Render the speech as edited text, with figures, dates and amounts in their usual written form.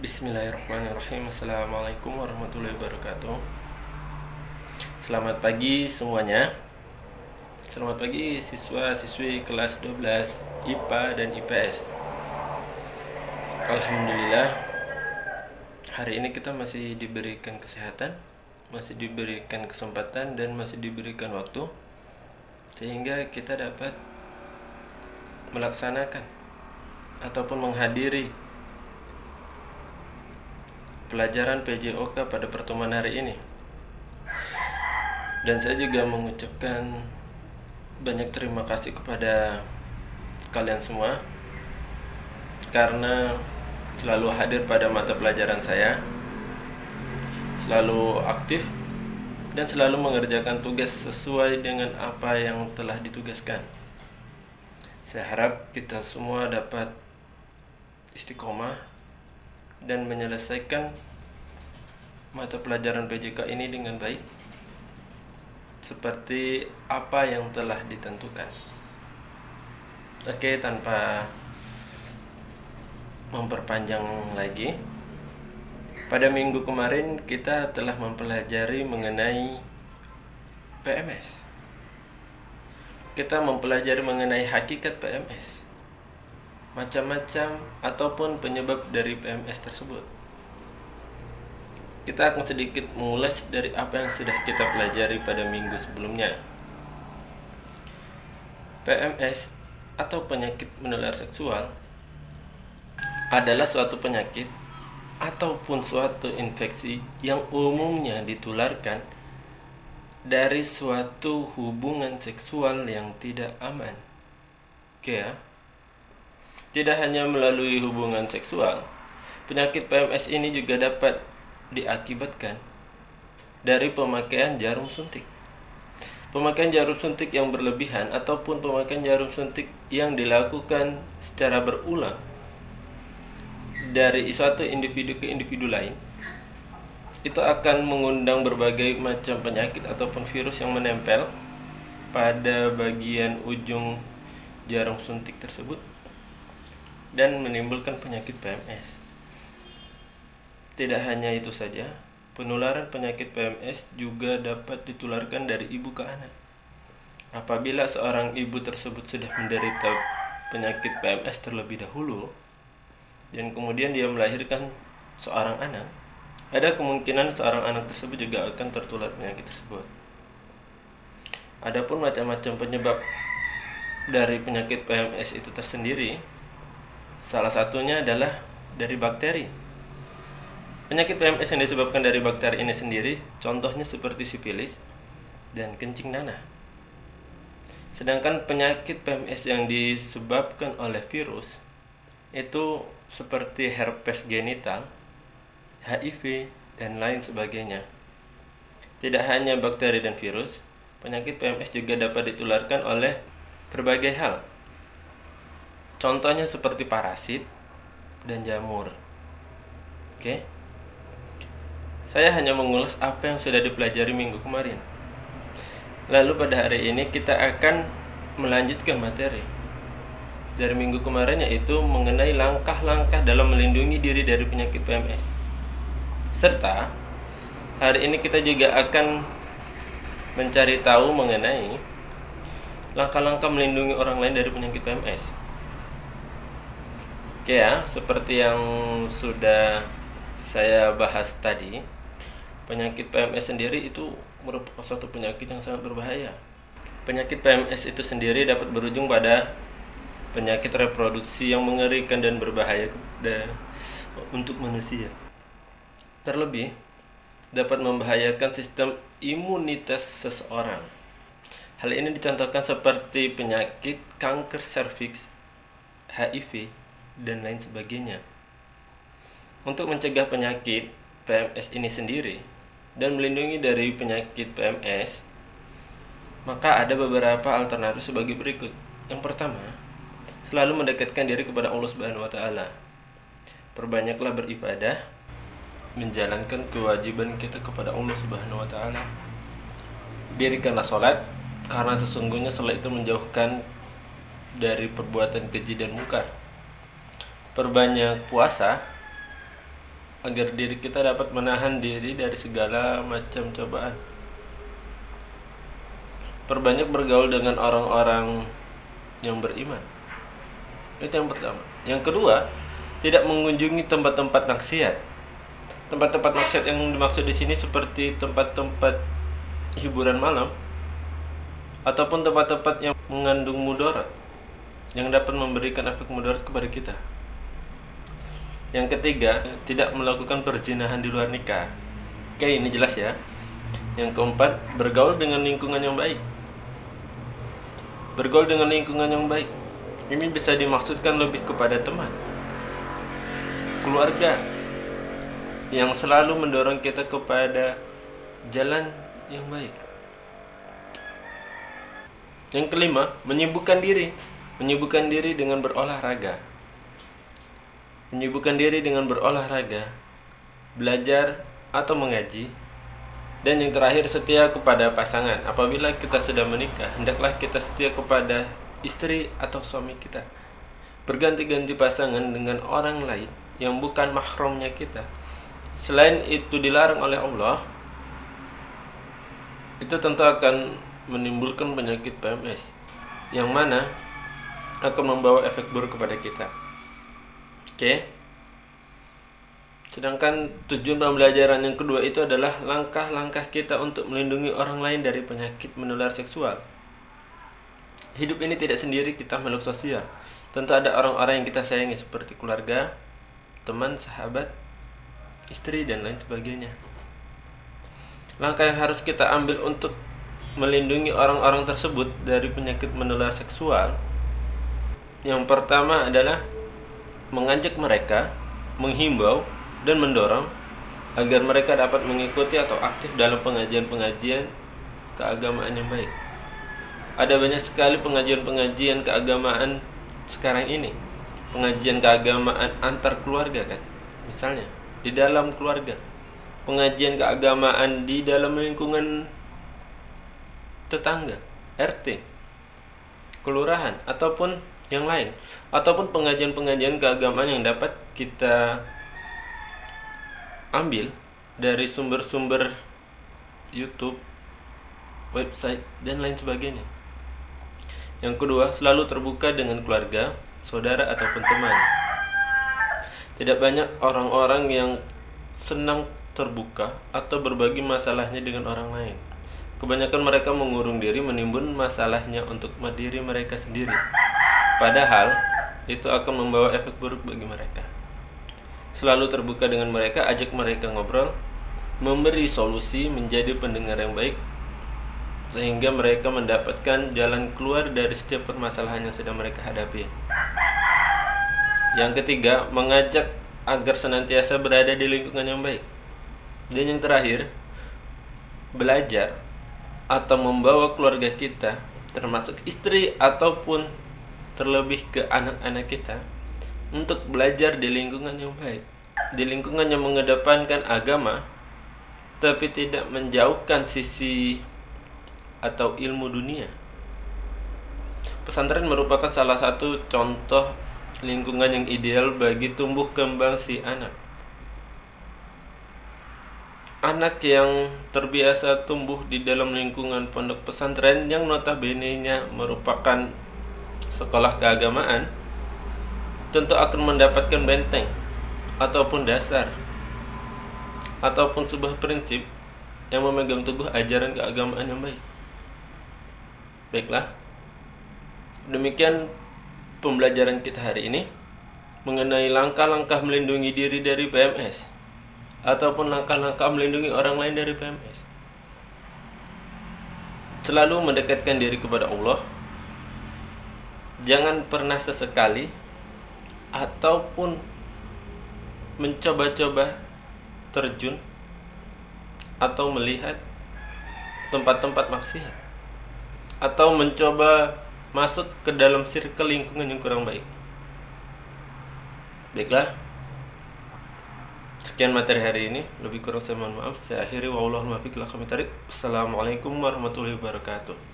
Bismillahirrahmanirrahim. Assalamualaikum warahmatullahi wabarakatuh. Selamat pagi semuanya. Selamat pagi siswa-siswi kelas 12 IPA dan IPS. Alhamdulillah, hari ini kita masih diberikan kesehatan, masih diberikan kesempatan, dan masih diberikan waktu, sehingga kita dapat melaksanakan ataupun menghadiri pelajaran PJOK pada pertemuan hari ini. Dan saya juga mengucapkan banyak terima kasih kepada kalian semua karena selalu hadir pada mata pelajaran saya, selalu aktif, dan selalu mengerjakan tugas sesuai dengan apa yang telah ditugaskan. Saya harap kita semua dapat istiqomah dan menyelesaikan mata pelajaran PJK ini dengan baik seperti apa yang telah ditentukan. Oke, tanpa memperpanjang lagi, pada minggu kemarin kita telah mempelajari mengenai PMS. Kita mempelajari mengenai hakikat PMS, macam-macam ataupun penyebab dari PMS tersebut. Kita akan sedikit mengulas dari apa yang sudah kita pelajari pada minggu sebelumnya. PMS atau penyakit menular seksual adalah suatu penyakit ataupun suatu infeksi yang umumnya ditularkan dari suatu hubungan seksual yang tidak aman. Oke ya. Tidak hanya melalui hubungan seksual, penyakit PMS ini juga dapat diakibatkan dari pemakaian jarum suntik. Pemakaian jarum suntik yang berlebihan ataupun pemakaian jarum suntik yang dilakukan secara berulang dari suatu individu ke individu lain, itu akan mengundang berbagai macam penyakit ataupun virus yang menempel pada bagian ujung jarum suntik tersebut dan menimbulkan penyakit PMS. Tidak hanya itu saja, penularan penyakit PMS juga dapat ditularkan dari ibu ke anak. Apabila seorang ibu tersebut sudah menderita penyakit PMS terlebih dahulu dan kemudian dia melahirkan seorang anak, ada kemungkinan seorang anak tersebut juga akan tertular penyakit tersebut. Adapun macam-macam penyebab dari penyakit PMS itu tersendiri, salah satunya adalah dari bakteri. Penyakit PMS yang disebabkan dari bakteri ini sendiri, contohnya seperti sifilis dan kencing nanah. Sedangkan penyakit PMS yang disebabkan oleh virus itu seperti herpes genital, HIV, dan lain sebagainya. Tidak hanya bakteri dan virus, penyakit PMS juga dapat ditularkan oleh berbagai hal. Contohnya seperti parasit dan jamur. Oke. Saya hanya mengulas apa yang sudah dipelajari minggu kemarin. Lalu pada hari ini kita akan melanjutkan materi dari minggu kemarin, yaitu mengenai langkah-langkah dalam melindungi diri dari penyakit PMS. Serta hari ini kita juga akan mencari tahu mengenai langkah-langkah melindungi orang lain dari penyakit PMS. Oke ya, seperti yang sudah saya bahas tadi, penyakit PMS sendiri itu merupakan suatu penyakit yang sangat berbahaya. Penyakit PMS itu sendiri dapat berujung pada penyakit reproduksi yang mengerikan dan berbahaya untuk manusia. Terlebih, dapat membahayakan sistem imunitas seseorang. Hal ini dicontohkan seperti penyakit kanker serviks, HIV, dan lain sebagainya. Untuk mencegah penyakit PMS ini sendiri dan melindungi dari penyakit PMS, maka ada beberapa alternatif sebagai berikut. Yang pertama, selalu mendekatkan diri kepada Allah Subhanahu wa taala. Perbanyaklah beribadah, menjalankan kewajiban kita kepada Allah Subhanahu wa taala. Dirikanlah salat, karena sesungguhnya salat itu menjauhkan dari perbuatan keji dan mungkar. Perbanyak puasa, agar diri kita dapat menahan diri dari segala macam cobaan. Perbanyak bergaul dengan orang-orang yang beriman. Itu yang pertama. Yang kedua, tidak mengunjungi tempat-tempat maksiat. Tempat-tempat maksiat yang dimaksud di sini seperti tempat-tempat hiburan malam ataupun tempat-tempat yang mengandung mudarat, yang dapat memberikan efek mudarat kepada kita. Yang ketiga, tidak melakukan perzinahan di luar nikah. Oke, ini jelas ya. Yang keempat, bergaul dengan lingkungan yang baik. Bergaul dengan lingkungan yang baik ini bisa dimaksudkan lebih kepada teman, keluarga yang selalu mendorong kita kepada jalan yang baik. Yang kelima, menyibukkan diri. Menyibukkan diri dengan berolahraga. Menyibukkan diri dengan berolahraga, belajar atau mengaji. Dan yang terakhir, setia kepada pasangan. Apabila kita sudah menikah, hendaklah kita setia kepada istri atau suami kita. Berganti-ganti pasangan dengan orang lain yang bukan mahramnya kita, selain itu dilarang oleh Allah, itu tentu akan menimbulkan penyakit PMS, yang mana akan membawa efek buruk kepada kita. Oke. Sedangkan tujuan pembelajaran yang kedua itu adalah langkah-langkah kita untuk melindungi orang lain dari penyakit menular seksual. Hidup ini tidak sendiri, kita makhluk sosial. Tentu ada orang-orang yang kita sayangi seperti keluarga, teman, sahabat, istri, dan lain sebagainya. Langkah yang harus kita ambil untuk melindungi orang-orang tersebut dari penyakit menular seksual, yang pertama adalah mengajak mereka, menghimbau, dan mendorong agar mereka dapat mengikuti atau aktif dalam pengajian-pengajian keagamaan yang baik. Ada banyak sekali pengajian-pengajian keagamaan sekarang ini. Pengajian keagamaan antar keluarga kan, misalnya di dalam keluarga. Pengajian keagamaan di dalam lingkungan tetangga, RT, kelurahan, ataupun yang lain. Ataupun pengajian-pengajian keagamaan yang dapat kita ambil dari sumber-sumber YouTube, website, dan lain sebagainya. Yang kedua, selalu terbuka dengan keluarga, saudara, ataupun teman. Tidak banyak orang-orang yang senang terbuka atau berbagi masalahnya dengan orang lain. Kebanyakan mereka mengurung diri, menimbun masalahnya untuk diri mereka sendiri. Padahal itu akan membawa efek buruk bagi mereka. Selalu terbuka dengan mereka, ajak mereka ngobrol, memberi solusi, menjadi pendengar yang baik, sehingga mereka mendapatkan jalan keluar dari setiap permasalahan yang sedang mereka hadapi. Yang ketiga, mengajak agar senantiasa berada di lingkungan yang baik. Dan yang terakhir, belajar atau membawa keluarga kita, termasuk istri ataupun terlebih ke anak-anak kita, untuk belajar di lingkungan yang baik, di lingkungan yang mengedepankan agama, tapi tidak menjauhkan sisi atau ilmu dunia. Pesantren merupakan salah satu contoh lingkungan yang ideal bagi tumbuh kembang si anak. Anak yang terbiasa tumbuh di dalam lingkungan pondok pesantren yang notabene-nya merupakan sekolah keagamaan, tentu akan mendapatkan benteng ataupun dasar ataupun sebuah prinsip yang memegang teguh ajaran keagamaan yang baik. Baiklah, demikian pembelajaran kita hari ini mengenai langkah-langkah melindungi diri dari PMS ataupun langkah-langkah melindungi orang lain dari PMS. Selalu mendekatkan diri kepada Allah. Jangan pernah sesekali ataupun mencoba-coba terjun atau melihat tempat-tempat maksiat, atau mencoba masuk ke dalam circle lingkungan yang kurang baik. Baiklah, sekian materi hari ini. Lebih kurang saya mohon maaf. Saya akhiri, wallahu muwaffiq ila aqwamit thoriq. Assalamualaikum warahmatullahi wabarakatuh.